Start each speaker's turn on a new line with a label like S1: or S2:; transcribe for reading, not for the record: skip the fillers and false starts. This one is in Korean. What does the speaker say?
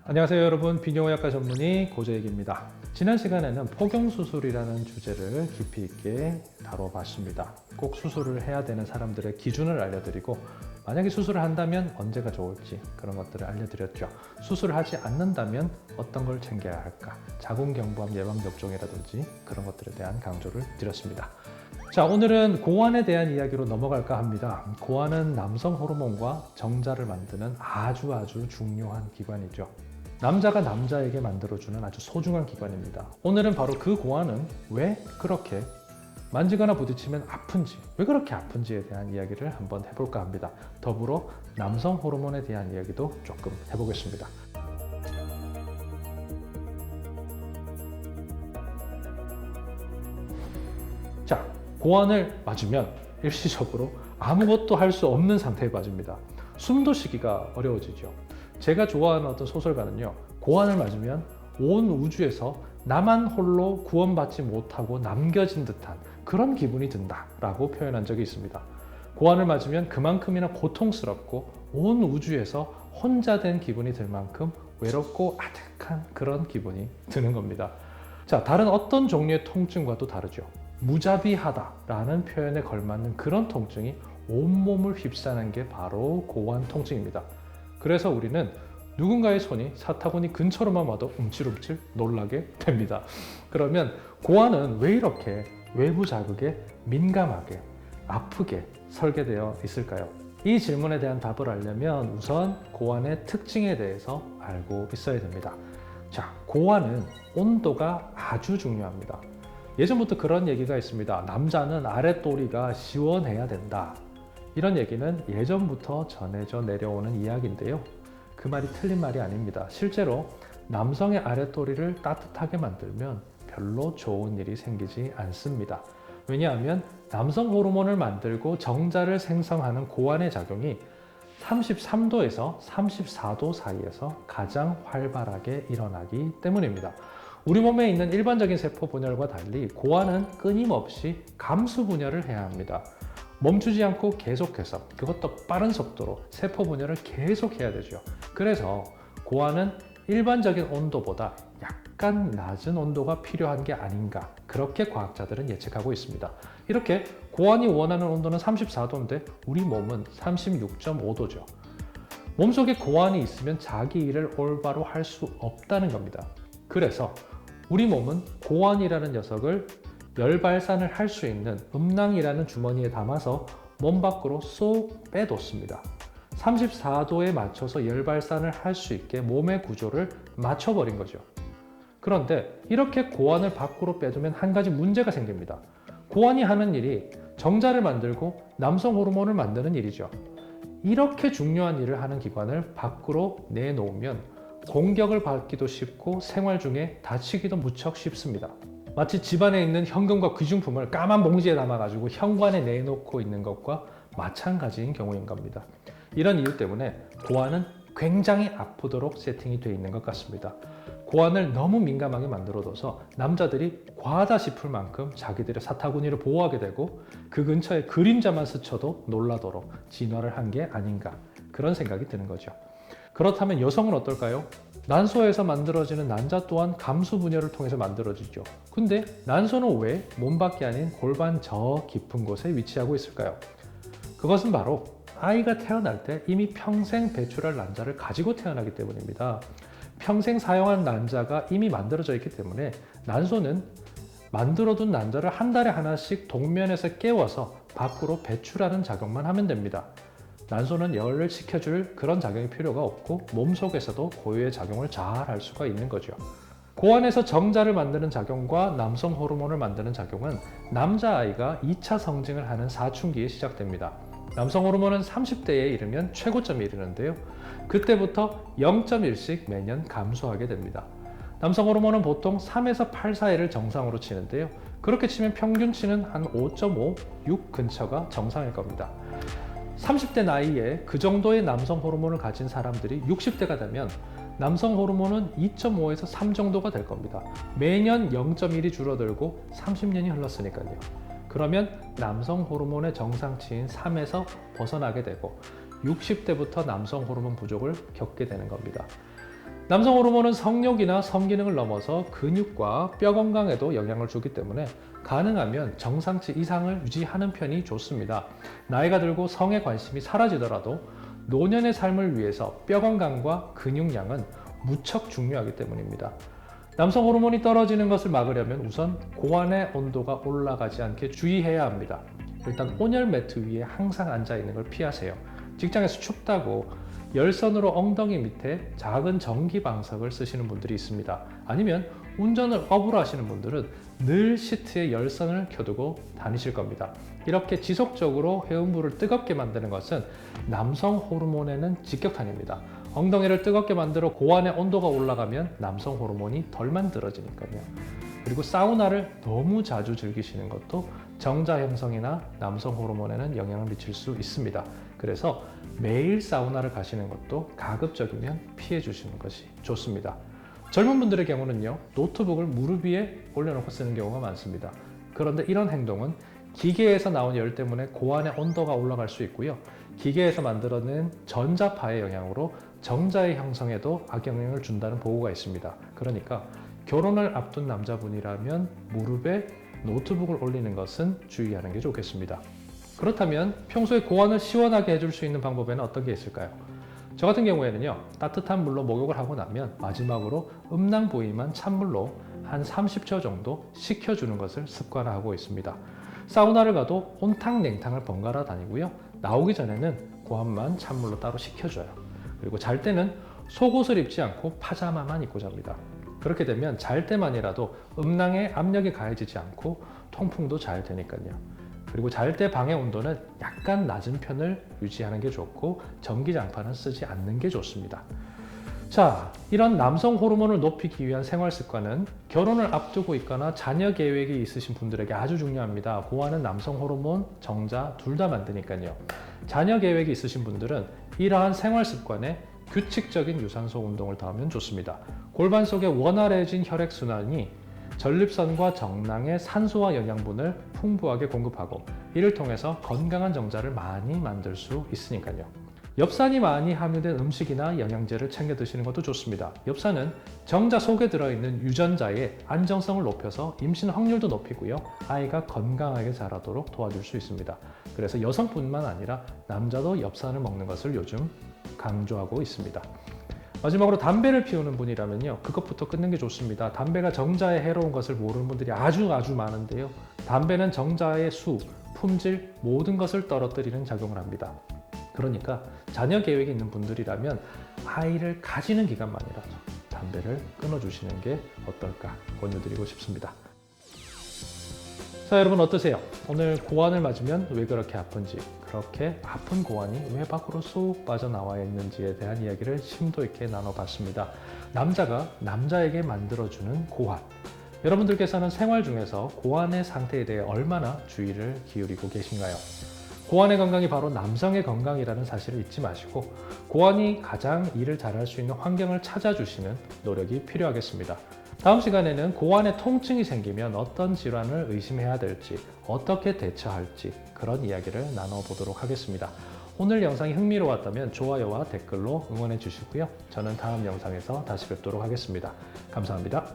S1: 안녕하세요 여러분, 비뇨의학과 전문의 고재익입니다. 지난 시간에는 포경수술이라는 주제를 깊이 있게 다뤄봤습니다. 꼭 수술을 해야 되는 사람들의 기준을 알려드리고 만약에 수술을 한다면 언제가 좋을지 그런 것들을 알려드렸죠. 수술을 하지 않는다면 어떤 걸 챙겨야 할까, 자궁경부암 예방접종이라든지 그런 것들에 대한 강조를 드렸습니다. 자, 오늘은 고환에 대한 이야기로 넘어갈까 합니다. 고환은 남성 호르몬과 정자를 만드는 아주 중요한 기관이죠. 남자가 남자에게 만들어주는 아주 소중한 기관입니다. 오늘은 바로 그 고환은 왜 그렇게 만지거나 부딪히면 아픈지, 왜 그렇게 아픈지에 대한 이야기를 한번 해볼까 합니다. 더불어 남성 호르몬에 대한 이야기도 조금 해보겠습니다. 자, 고환을 맞으면 일시적으로 아무것도 할 수 없는 상태에 빠집니다. 숨도 쉬기가 어려워지죠. 제가 좋아하는 어떤 소설가는요, 고환을 맞으면 온 우주에서 나만 홀로 구원받지 못하고 남겨진 듯한 그런 기분이 든다라고 표현한 적이 있습니다. 고환을 맞으면 그만큼이나 고통스럽고 온 우주에서 혼자 된 기분이 들 만큼 외롭고 아득한 그런 기분이 드는 겁니다. 자, 다른 어떤 종류의 통증과도 다르죠. 무자비하다라는 표현에 걸맞는 그런 통증이 온몸을 휩싸는 게 바로 고환 통증입니다. 그래서 우리는 누군가의 손이 사타구니 근처로만 와도 움찔움찔 놀라게 됩니다. 그러면 고환은 왜 이렇게 외부 자극에 민감하게, 아프게 설계되어 있을까요? 이 질문에 대한 답을 알려면 우선 고환의 특징에 대해서 알고 있어야 됩니다. 자, 고환은 온도가 아주 중요합니다. 예전부터 그런 얘기가 있습니다. 남자는 아랫도리가 시원해야 된다. 이런 얘기는 예전부터 전해져 내려오는 이야기인데요. 그 말이 틀린 말이 아닙니다. 실제로 남성의 아랫도리를 따뜻하게 만들면 별로 좋은 일이 생기지 않습니다. 왜냐하면 남성 호르몬을 만들고 정자를 생성하는 고환의 작용이 33도에서 34도 사이에서 가장 활발하게 일어나기 때문입니다. 우리 몸에 있는 일반적인 세포 분열과 달리 고환은 끊임없이 감수 분열을 해야 합니다. 멈추지 않고 계속해서, 그것도 빠른 속도로 세포 분열을 계속해야 되죠. 그래서 고환은 일반적인 온도보다 약간 낮은 온도가 필요한 게 아닌가, 그렇게 과학자들은 예측하고 있습니다. 이렇게 고환이 원하는 온도는 34도인데 우리 몸은 36.5도죠. 몸속에 고환이 있으면 자기 일을 올바로 할 수 없다는 겁니다. 그래서 우리 몸은 고환이라는 녀석을 열 발산을 할 수 있는 음낭이라는 주머니에 담아서 몸 밖으로 쏙 빼뒀습니다. 34도에 맞춰서 열 발산을 할 수 있게 몸의 구조를 맞춰버린 거죠. 그런데 이렇게 고환을 밖으로 빼두면 한 가지 문제가 생깁니다. 고환이 하는 일이 정자를 만들고 남성 호르몬을 만드는 일이죠. 이렇게 중요한 일을 하는 기관을 밖으로 내놓으면 공격을 받기도 쉽고 생활 중에 다치기도 무척 쉽습니다. 마치 집안에 있는 현금과 귀중품을 까만 봉지에 담아가지고 현관에 내놓고 있는 것과 마찬가지인 경우인 겁니다. 이런 이유 때문에 고환은 굉장히 아프도록 세팅이 되어 있는 것 같습니다. 고환을 너무 민감하게 만들어둬서 남자들이 과하다 싶을 만큼 자기들의 사타구니를 보호하게 되고 그 근처에 그림자만 스쳐도 놀라도록 진화를 한 게 아닌가, 그런 생각이 드는 거죠. 그렇다면 여성은 어떨까요? 난소에서 만들어지는 난자 또한 감수 분열을 통해서 만들어지죠. 근데 난소는 왜 몸 밖이 아닌 골반 저 깊은 곳에 위치하고 있을까요? 그것은 바로 아이가 태어날 때 이미 평생 배출할 난자를 가지고 태어나기 때문입니다. 평생 사용한 난자가 이미 만들어져 있기 때문에 난소는 만들어둔 난자를 한 달에 하나씩 동면에서 깨워서 밖으로 배출하는 작용만 하면 됩니다. 난소는 열을 식혀줄 그런 작용이 필요가 없고 몸속에서도 고유의 작용을 잘 할 수가 있는 거죠. 고환에서 정자를 만드는 작용과 남성 호르몬을 만드는 작용은 남자아이가 2차 성징을 하는 사춘기에 시작됩니다. 남성 호르몬은 30대에 이르면 최고점에 이르는데요. 그때부터 0.1씩 매년 감소하게 됩니다. 남성 호르몬은 보통 3에서 8 사이를 정상으로 치는데요. 그렇게 치면 평균치는 한 5.5, 6 근처가 정상일 겁니다. 30대 나이에 그 정도의 남성 호르몬을 가진 사람들이 60대가 되면 남성 호르몬은 2.5에서 3 정도가 될 겁니다. 매년 0.1이 줄어들고 30년이 흘렀으니까요. 그러면 남성 호르몬의 정상치인 3에서 벗어나게 되고 60대부터 남성 호르몬 부족을 겪게 되는 겁니다. 남성 호르몬은 성욕이나 성기능을 넘어서 근육과 뼈 건강에도 영향을 주기 때문에 가능하면 정상치 이상을 유지하는 편이 좋습니다. 나이가 들고 성에 관심이 사라지더라도 노년의 삶을 위해서 뼈 건강과 근육량은 무척 중요하기 때문입니다. 남성 호르몬이 떨어지는 것을 막으려면 우선 고환의 온도가 올라가지 않게 주의해야 합니다. 일단 온열 매트 위에 항상 앉아 있는 걸 피하세요. 직장에서 춥다고 열선으로 엉덩이 밑에 작은 전기 방석을 쓰시는 분들이 있습니다. 아니면 운전을 업으로 하시는 분들은 늘 시트에 열선을 켜두고 다니실 겁니다. 이렇게 지속적으로 해운부를 뜨겁게 만드는 것은 남성 호르몬에는 직격탄입니다. 엉덩이를 뜨겁게 만들어 고환의 온도가 올라가면 남성 호르몬이 덜 만들어지니까요. 그리고 사우나를 너무 자주 즐기시는 것도 정자 형성이나 남성 호르몬에는 영향을 미칠 수 있습니다. 그래서 매일 사우나를 가시는 것도 가급적이면 피해 주시는 것이 좋습니다. 젊은 분들의 경우는요, 노트북을 무릎 위에 올려놓고 쓰는 경우가 많습니다. 그런데 이런 행동은 기계에서 나온 열 때문에 고환의 온도가 올라갈 수 있고요. 기계에서 만들어낸 전자파의 영향으로 정자의 형성에도 악영향을 준다는 보고가 있습니다. 그러니까 결혼을 앞둔 남자분이라면 무릎에 노트북을 올리는 것은 주의하는 게 좋겠습니다. 그렇다면 평소에 고환을 시원하게 해줄 수 있는 방법에는 어떤 게 있을까요? 저 같은 경우에는요, 따뜻한 물로 목욕을 하고 나면 마지막으로 음낭 부위만 찬물로 한 30초 정도 식혀주는 것을 습관화하고 있습니다. 사우나를 가도 온탕 냉탕을 번갈아 다니고요, 나오기 전에는 고환만 찬물로 따로 식혀줘요. 그리고 잘 때는 속옷을 입지 않고 파자마만 입고 잡니다. 그렇게 되면 잘 때만이라도 음낭에 압력이 가해지지 않고 통풍도 잘 되니까요. 그리고 잘 때 방의 온도는 약간 낮은 편을 유지하는 게 좋고 전기장판은 쓰지 않는 게 좋습니다. 자, 이런 남성 호르몬을 높이기 위한 생활 습관은 결혼을 앞두고 있거나 자녀 계획이 있으신 분들에게 아주 중요합니다. 고환은 남성 호르몬, 정자 둘 다 만드니까요. 자녀 계획이 있으신 분들은 이러한 생활 습관에 규칙적인 유산소 운동을 더하면 좋습니다. 골반 속에 원활해진 혈액순환이 전립선과 정낭에 산소와 영양분을 풍부하게 공급하고 이를 통해서 건강한 정자를 많이 만들 수 있으니까요. 엽산이 많이 함유된 음식이나 영양제를 챙겨 드시는 것도 좋습니다. 엽산은 정자 속에 들어있는 유전자의 안정성을 높여서 임신 확률도 높이고요, 아이가 건강하게 자라도록 도와줄 수 있습니다. 그래서 여성뿐만 아니라 남자도 엽산을 먹는 것을 요즘 강조하고 있습니다. 마지막으로 담배를 피우는 분이라면요, 그것부터 끊는 게 좋습니다. 담배가 정자에 해로운 것을 모르는 분들이 아주 많은데요, 담배는 정자의 수, 품질 모든 것을 떨어뜨리는 작용을 합니다. 그러니까 자녀 계획이 있는 분들이라면 아이를 가지는 기간만이라도 담배를 끊어주시는 게 어떨까 권유드리고 싶습니다. 자, 여러분 어떠세요? 오늘 고환을 맞으면 왜 그렇게 아픈지, 그렇게 아픈 고환이 왜 밖으로 쏙 빠져나와 있는지에 대한 이야기를 심도 있게 나눠봤습니다. 남자가 남자에게 만들어주는 고환. 여러분들께서는 생활 중에서 고환의 상태에 대해 얼마나 주의를 기울이고 계신가요? 고환의 건강이 바로 남성의 건강이라는 사실을 잊지 마시고 고환이 가장 일을 잘할 수 있는 환경을 찾아주시는 노력이 필요하겠습니다. 다음 시간에는 고환의 통증이 생기면 어떤 질환을 의심해야 될지, 어떻게 대처할지 그런 이야기를 나눠보도록 하겠습니다. 오늘 영상이 흥미로웠다면 좋아요와 댓글로 응원해 주시고요. 저는 다음 영상에서 다시 뵙도록 하겠습니다. 감사합니다.